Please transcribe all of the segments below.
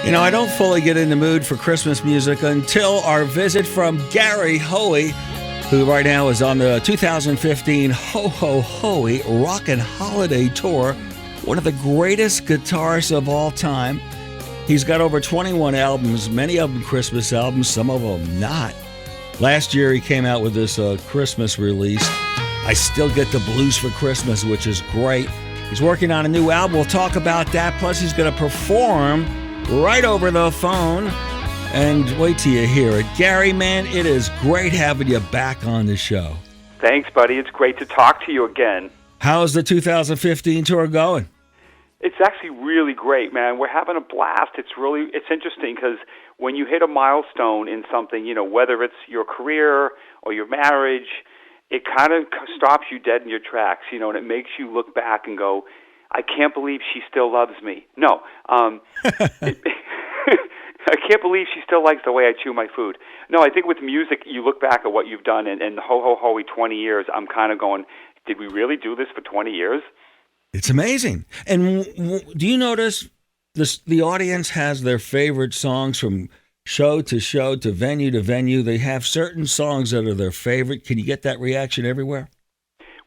You know, I don't fully get in the mood for Christmas music until our visit from Gary Hoey, who right now is on the 2015 Ho Ho Hoey Rockin' Holiday Tour, one of the greatest guitarists of all time. He's got over 21 albums, many of them Christmas albums, some of them not. Last year he came out with this Christmas release, I Still Get the Blues for Christmas, which is great. He's working on a new album. We'll talk about that. Plus, he's going to perform right over the phone. And wait till you hear it. Gary, man, it is great having you back on the show. Thanks, buddy. It's great to talk to you again. How's the 2015 tour going? It's actually really great, man. We're having a blast. It's interesting because when you hit a milestone in something, you know, whether it's your career or your marriage, it kind of stops you dead in your tracks, you know, and it makes you look back and go, I can't believe she still loves me. No, I can't believe she still likes the way I chew my food. No, I think with music, you look back at what you've done, and the Ho Ho Hoey 20 years, I'm kind of going, did we really do this for 20 years? It's amazing. And do you notice the audience has their favorite songs from show to venue? They have certain songs that are their favorite. Can you get that reaction everywhere?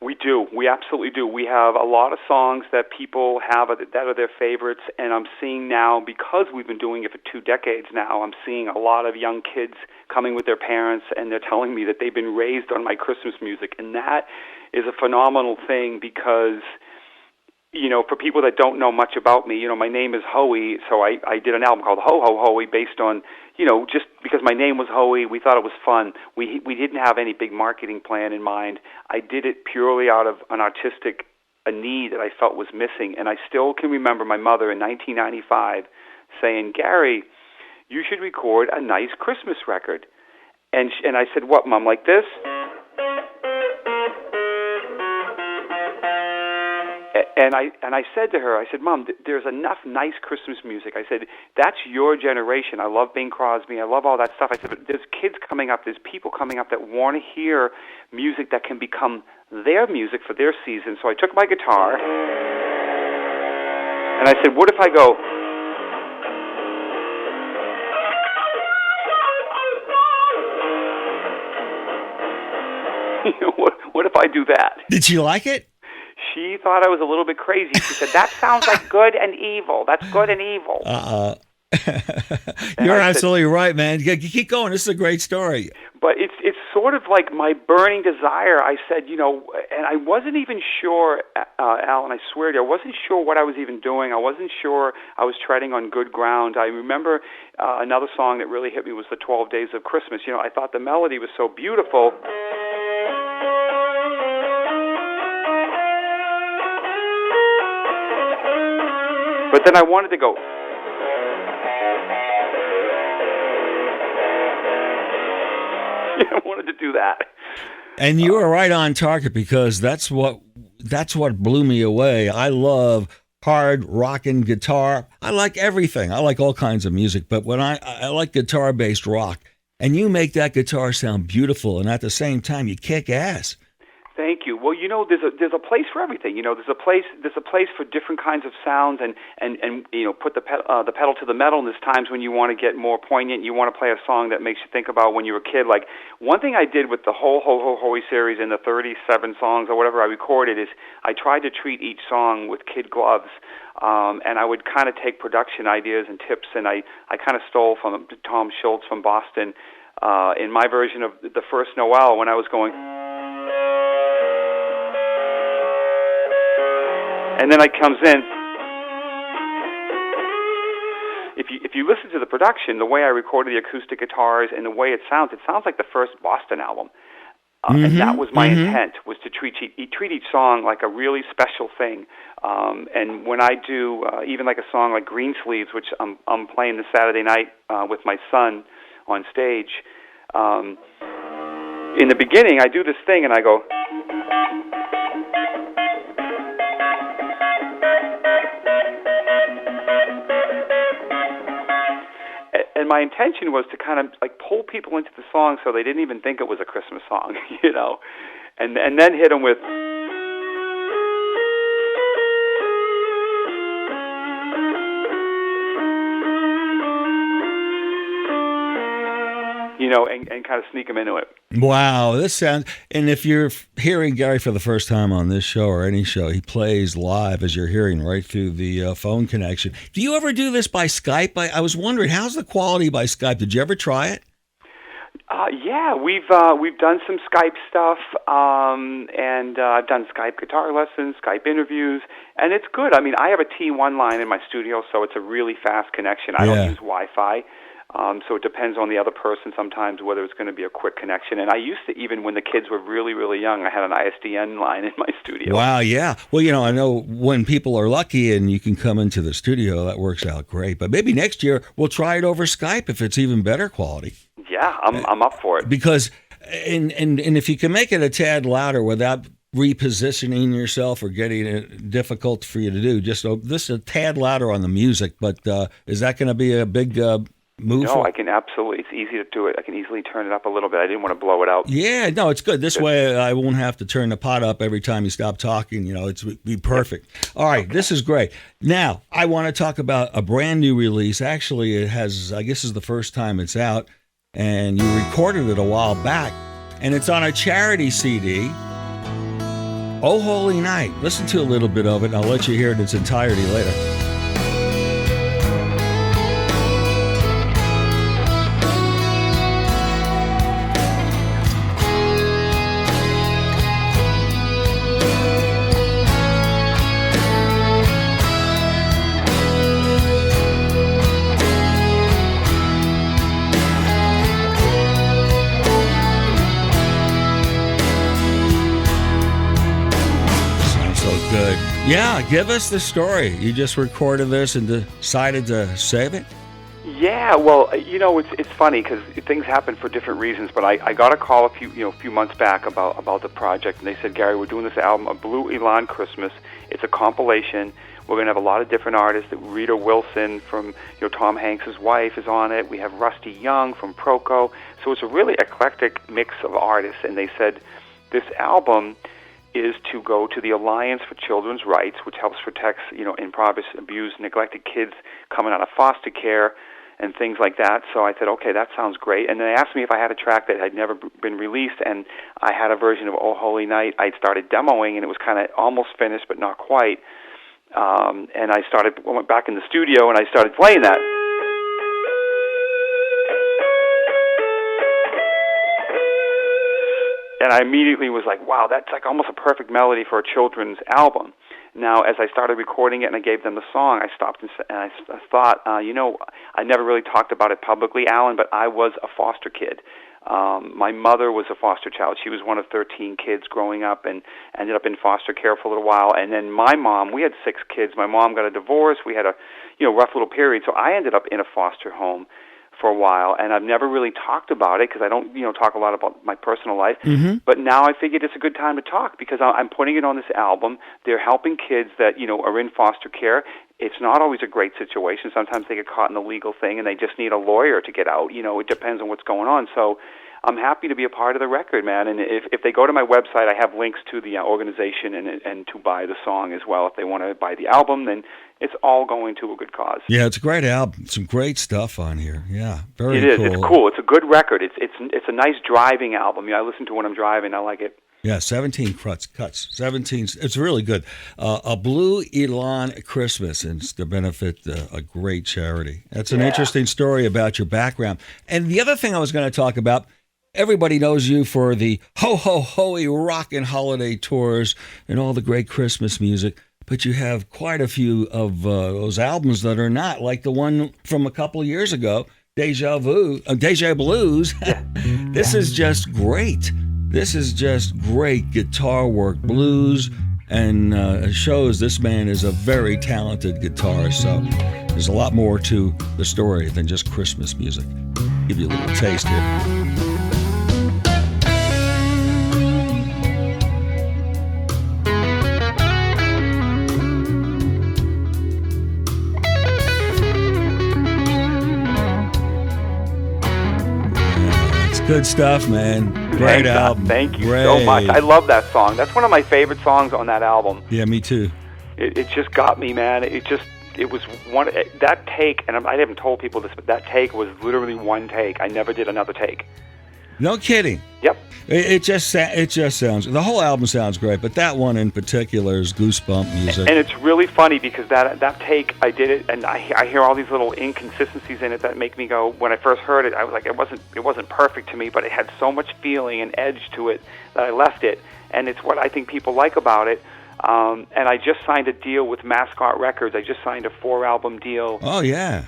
We do. We absolutely do. We have a lot of songs that people have that are their favorites, and I'm seeing now, because we've been doing it for 2 decades now, I'm seeing a lot of young kids coming with their parents, and they're telling me that they've been raised on my Christmas music, and that is a phenomenal thing because, you know, for people that don't know much about me, you know, my name is Hoey, so I did an album called Ho Ho Hoey based on, you know, just because my name was Hoey, we thought it was fun. We didn't have any big marketing plan in mind. I did it purely out of an artistic need that I felt was missing, and I still can remember my mother in 1995 saying, Gary, you should record a nice Christmas record. And I said, what, Mom, like this? And I said to her, I said, Mom, there's enough nice Christmas music. I said, that's your generation. I love Bing Crosby. I love all that stuff. I said, but there's kids coming up, there's people coming up that want to hear music that can become their music for their season. So I took my guitar, and I said, what if I go... You know, what if I do that? Did she like it? She thought I was a little bit crazy. She said, that sounds like good and evil. That's good and evil. You're absolutely right, man. Keep going. This is a great story. But it's sort of like my burning desire. I said, you know, and I wasn't even sure, Alan, I swear to you, I wasn't sure what I was even doing. I wasn't sure I was treading on good ground. I remember another song that really hit me was the 12 Days of Christmas. You know, I thought the melody was so beautiful. But then I wanted to go. I wanted to do that. And you were right on target because that's what blew me away. I love hard rockin' guitar. I like everything. I like all kinds of music, but when I like guitar-based rock, and you make that guitar sound beautiful, and at the same time you kick ass. Thank you. Well, you know, there's a place for everything. You know, there's a place for different kinds of sounds, and you know, put the pedal to the metal. And there's times when you want to get more poignant. You want to play a song that makes you think about when you were a kid. Like one thing I did with the whole Ho Ho Hoey series and the 37 songs or whatever I recorded is I tried to treat each song with kid gloves. And I would kind of take production ideas and tips, and I kind of stole from Tom Schultz from Boston in my version of the first Noel when I was going. And then it comes in. If you listen to the production, the way I recorded the acoustic guitars and the way it sounds like the first Boston album. And that was my intent, was to treat each song like a really special thing. And when I do even like a song like Green Sleeves, which I'm playing this Saturday night with my son on stage, in the beginning I do this thing and I go... And my intention was to kind of like pull people into the song so they didn't even think it was a Christmas song, you know, and then hit them with. and kind of sneak them into it. Wow, this sounds. And if you're hearing Gary for the first time on this show or any show, he plays live, as you're hearing, right through the phone connection. Do you ever do this by Skype? I was wondering, how's the quality by Skype? Did you ever try it? Yeah, we've done some Skype stuff, and I've done Skype guitar lessons, Skype interviews, and it's good. I mean, I have a T1 line in my studio, so it's a really fast connection. I don't use Wi-Fi. So it depends on the other person sometimes whether it's going to be a quick connection. And I used to, even when the kids were really, really young, I had an ISDN line in my studio. Wow, yeah. Well, I know when people are lucky and you can come into the studio, that works out great. But maybe next year we'll try it over Skype if it's even better quality. Yeah, I'm up for it. Because, and if you can make it a tad louder without repositioning yourself or getting it difficult for you to do, just this a tad louder on the music. But is that going to be a big move? No, I can absolutely. It's easy to do it. I can easily turn it up a little bit. I didn't want to blow it out. Yeah, no, it's good. This way I won't have to turn the pot up every time you stop talking. It's be perfect. All right, This is great. Now, I want to talk about a brand new release. Actually, it has, I guess, is the first time it's out, and you recorded it a while back, and it's on a charity CD. Oh Holy Night. Listen to a little bit of it, and I'll let you hear it in its entirety later. Good. Yeah, give us the story. You just recorded this and decided to save it? Yeah, well, it's funny because things happen for different reasons. But I got a call a few months back about the project, and they said, Gary, we're doing this album, a Blue Elan Christmas. It's a compilation. We're going to have a lot of different artists. Rita Wilson from Tom Hanks' wife is on it. We have Rusty Young from Proco. So it's a really eclectic mix of artists. And they said this album is to go to the Alliance for Children's Rights, which helps protect, impoverished, abused, neglected kids coming out of foster care and things like that. So I said, okay, that sounds great. And they asked me if I had a track that had never been released, and I had a version of Oh Holy Night. I'd started demoing, and it was kind of almost finished, but not quite. And I went back in the studio, and I started playing that. And I immediately was like, wow, that's like almost a perfect melody for a children's album. Now, as I started recording it and I gave them the song, I stopped and I thought, I never really talked about it publicly, Alan, but I was a foster kid. My mother was a foster child. She was one of 13 kids growing up and ended up in foster care for a little while. And then my mom, we had 6 kids. My mom got a divorce. We had a rough little period. So I ended up in a foster home for a while, and I've never really talked about it because I don't, talk a lot about my personal life. Mm-hmm. But now I figured it's a good time to talk because I'm putting it on this album. They're helping kids that, are in foster care. It's not always a great situation. Sometimes they get caught in the legal thing and they just need a lawyer to get out. It depends on what's going on. So I'm happy to be a part of the record, man. And if they go to my website, I have links to the organization and to buy the song as well. If they want to buy the album, then it's all going to a good cause. Yeah, it's a great album. Some great stuff on here. Yeah, very cool. It is. Cool. It's cool. It's a good record. It's a nice driving album. I listen to it when I'm driving. I like it. Yeah, 17 cuts. 17. It's really good. A Blue Elan Christmas, and it's to benefit a great charity. That's an interesting story about your background. And the other thing I was going to talk about, everybody knows you for the Ho-Ho-Hoey Rockin' Holiday Tours and all the great Christmas music, but you have quite a few of those albums that are not, like the one from a couple of years ago, Deja Blues. This is just great. This is just great guitar work, blues, and it shows this man is a very talented guitarist. So there's a lot more to the story than just Christmas music. Give you a little taste here. Good stuff, man. Great album. Thank you so much. I love that song. That's one of my favorite songs on that album. Yeah, me too. It just got me, man. it was one that take, and I haven't told people this, but that take was literally one take. I never did another take. No kidding. Yep. It just sounds. The whole album sounds great, but that one in particular is goosebump music. And it's really funny because that take, I did it, and I hear all these little inconsistencies in it that make me go. When I first heard it, I was like, it wasn't perfect to me, but it had so much feeling and edge to it that I left it, and it's what I think people like about it. And I just signed a deal with Mascot Records. I just signed a 4-album deal. Oh, yeah.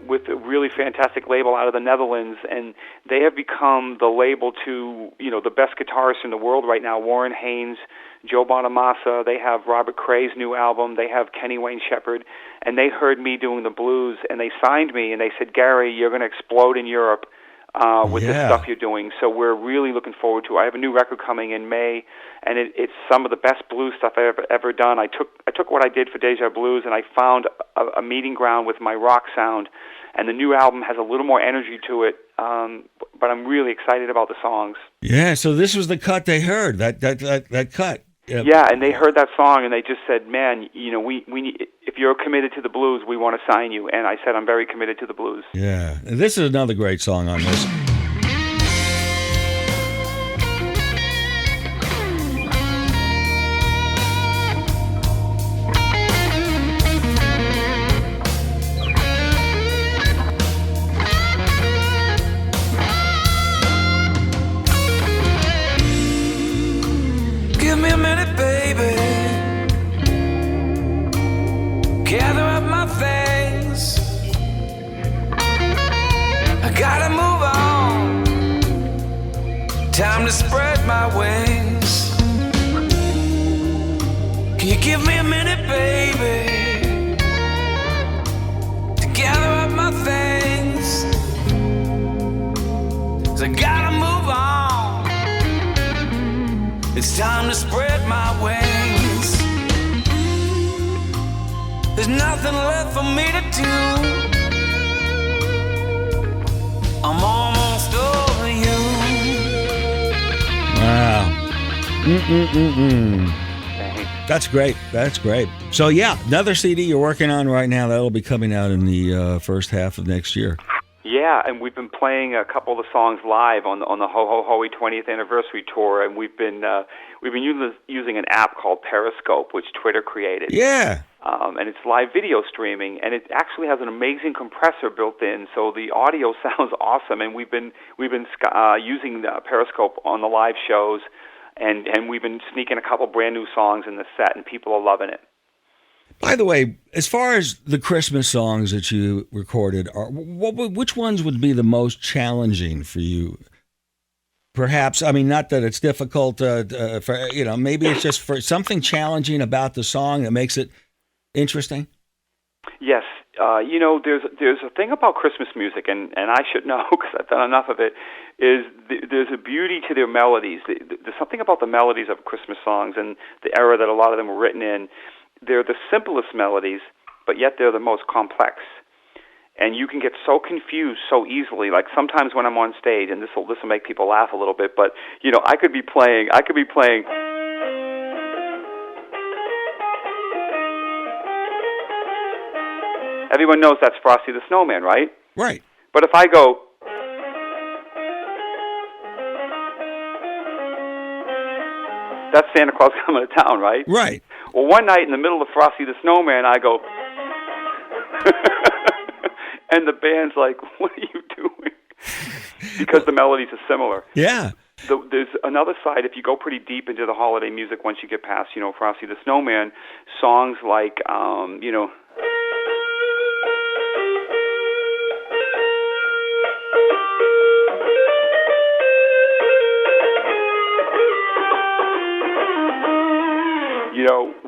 With a really fantastic label out of the Netherlands, and they have become the label to, the best guitarists in the world right now. Warren Haynes, Joe Bonamassa. They have Robert Cray's new album. They have Kenny Wayne Shepherd, and they heard me doing the blues, and they signed me, and they said, Gary, you're going to explode in Europe with this stuff you're doing. So we're really looking forward to it. I have a new record coming in May, and it's some of the best blues stuff I've ever done. I took what I did for Deja Blues, and I found a meeting ground with my rock sound, and the new album has a little more energy to it, but I'm really excited about the songs. Yeah, so this was the cut they heard, that cut. Yep. Yeah, and they heard that song, and they just said, man, we need, if you're committed to the blues, we want to sign you. And I said, I'm very committed to the blues. Yeah, and this is another great song on this. Give me a minute, baby. Gather up my things. I gotta move on. Time to spread my wings. Can you give me a minute, baby, to gather up my things? 'Cause I gotta move on. It's time to spread my wings. There's nothing left for me to do. I'm almost over you. Wow. That's great. That's great. So yeah, another CD you're working on right now that'll be coming out in the first half of next year. Yeah, and we've been playing a couple of the songs live on the HOEY'S 20th anniversary tour, and we've been using an app called Periscope, which Twitter created. Yeah. And it's live video streaming, and it actually has an amazing compressor built in, so the audio sounds awesome. And we've been using Periscope on the live shows, and we've been sneaking a couple brand new songs in the set, and people are loving it. By the way, as far as the Christmas songs that you recorded, which ones would be the most challenging for you? Perhaps, I mean, not that it's difficult, maybe it's just for something challenging about the song that makes it interesting? Yes. There's a thing about Christmas music, and I should know because I've done enough of it, is there's a beauty to their melodies. There's something about the melodies of Christmas songs and the era that a lot of them were written in. They're the simplest melodies, but yet they're the most complex. And you can get so confused so easily. Like sometimes when I'm on stage, and this will make people laugh a little bit, but I could be playing. Everyone knows that's Frosty the Snowman, right? Right. But if I go, that's Santa Claus coming to town, right? Right. Well, one night in the middle of Frosty the Snowman, I go, and the band's like, what are you doing? Because the melodies are similar. Yeah. So there's another side. If you go pretty deep into the holiday music, once you get past, Frosty the Snowman, songs like,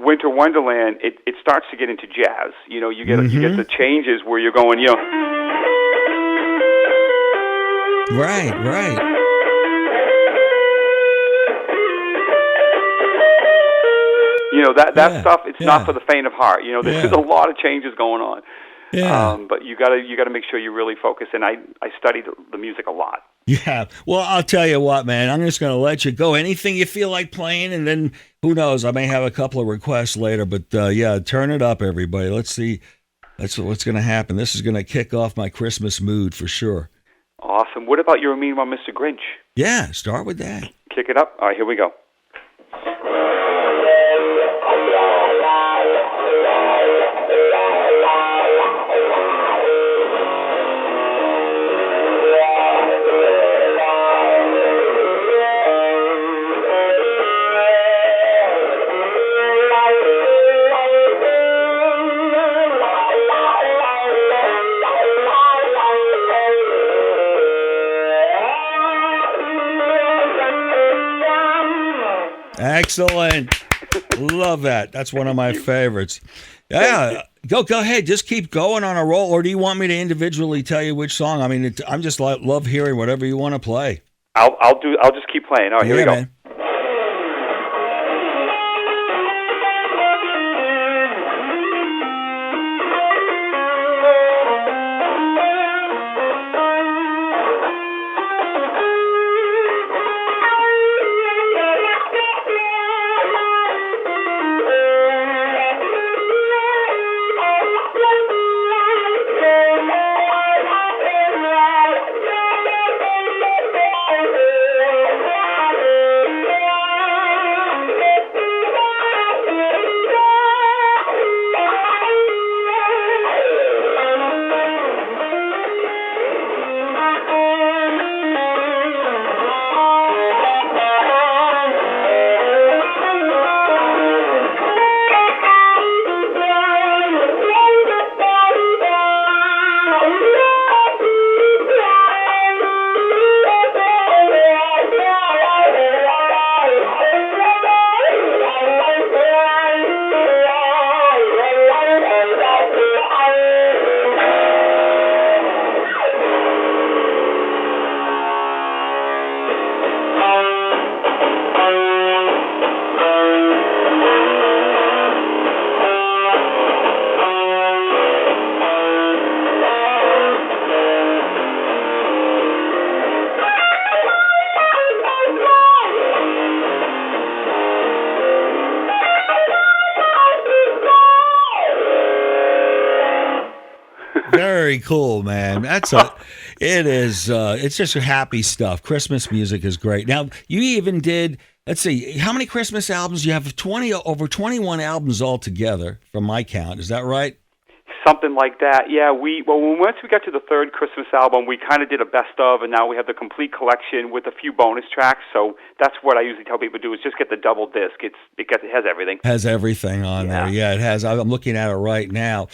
Winter Wonderland, it starts to get into jazz. You get the changes where you're going, Right. That stuff. It's not for the faint of heart. There's a lot of changes going on. Yeah. But you gotta make sure you really focus. And I studied the music a lot. Yeah. Well, I'll tell you what, man. I'm just going to let you go. Anything you feel like playing, and then who knows? I may have a couple of requests later. But turn it up, everybody. Let's see That's what's going to happen. This is going to kick off my Christmas mood for sure. Awesome. What about your mean one, Mr. Grinch? Yeah, start with that. Kick it up. All right, here we go. Excellent. Love that. That's one of my favorites. Yeah. Go ahead. Just keep going on a roll. Or do you want me to individually tell you which song? I mean, I'm just love hearing whatever you want to play. I'll just keep playing. All right, here we go. Man. Very cool, man. It's just happy stuff. Christmas music is great. Now, you even did, let's see, how many Christmas albums? You have over 21 albums altogether from my count. Is that right? Something like that, yeah. Once we got to the third Christmas album, we kind of did a best of, and now we have the complete collection with a few bonus tracks. So that's what I usually tell people to do: is just get the double disc. It has everything. Has everything on there. Yeah, it has. I'm looking at it right now.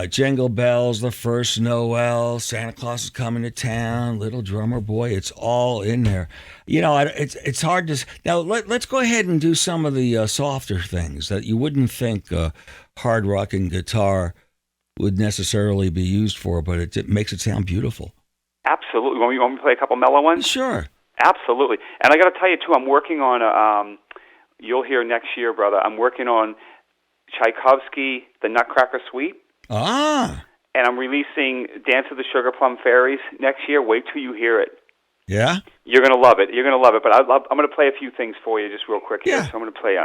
Jingle Bells, The First Noel, Santa Claus is Coming to Town, Little Drummer Boy. It's all in there. You know, it's hard to now. Let's go ahead and do some of the softer things that you wouldn't think hard rock and guitar would necessarily be used for, but it makes it sound beautiful. Absolutely. Want me to play a couple mellow ones? Sure. Absolutely. And I got to tell you, too, I'm working on you'll hear next year, brother, I'm working on Tchaikovsky, The Nutcracker Suite. Ah. And I'm releasing Dance of the Sugar Plum Fairies next year. Wait till you hear it. Yeah? You're going to love it. You're going to love it. But I'm going to play a few things for you just real quick here. Yeah. So I'm going to play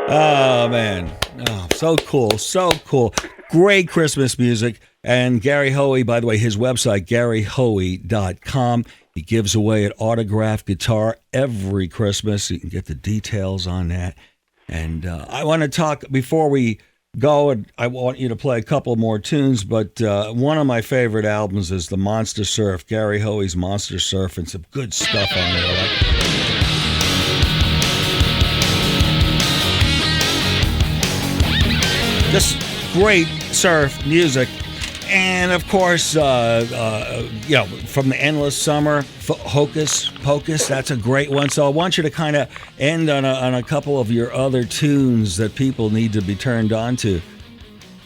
Oh, man. Oh, so cool. So cool. Great Christmas music. And Gary Hoey, by the way, his website, GaryHoey.com. He gives away an autographed guitar every Christmas. You can get the details on that. And I want to talk, before we go, and I want you to play a couple more tunes, but one of my favorite albums is the Monster Surf, Gary Hoey's Monster Surf, and some good stuff on there. Just great surf music. And, of course, from the Endless Summer, Hocus Pocus, that's a great one. So I want you to kind of end on a couple of your other tunes that people need to be turned on to.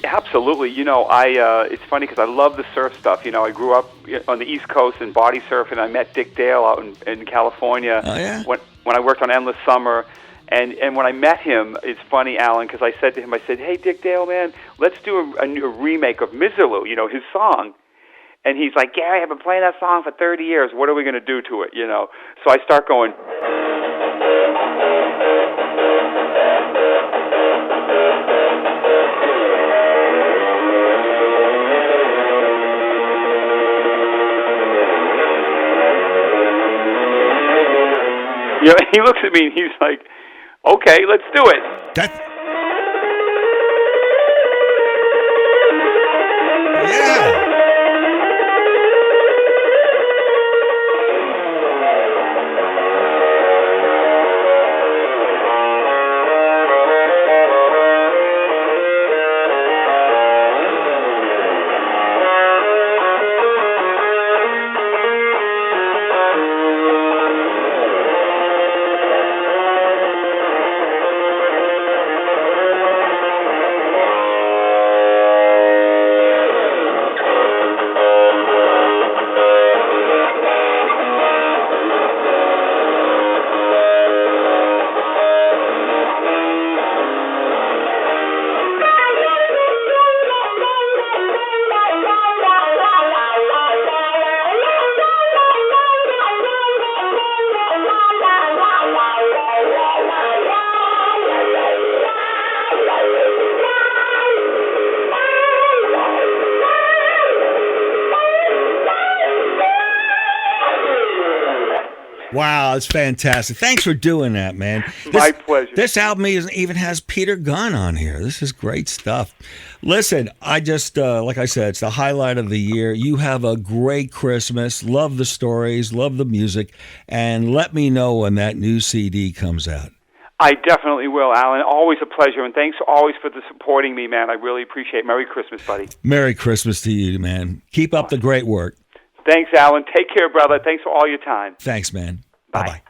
Absolutely. It's funny because I love the surf stuff. I grew up on the East Coast in body surfing. I met Dick Dale out in California. Oh, yeah? When I worked on Endless Summer. And when I met him, it's funny, Alan, because I said to him, hey, Dick Dale, man, let's do a remake of Miserlou, his song. And he's like, Gary, I've been playing that song for 30 years. What are we going to do to it, So I start going... He looks at me and he's like, okay, let's do it. Yeah. Wow, it's fantastic. Thanks for doing that, man. My pleasure. This album even has Peter Gunn on here. This is great stuff. Listen, I just, like I said, it's the highlight of the year. You have a great Christmas. Love the stories, love the music, and let me know when that new CD comes out. I definitely will, Alan. Always a pleasure, and thanks always for supporting me, man. I really appreciate it. Merry Christmas, buddy. Merry Christmas to you, man. Keep up the great work. Thanks, Alan. Take care, brother. Thanks for all your time. Thanks, man. Bye. Bye-bye.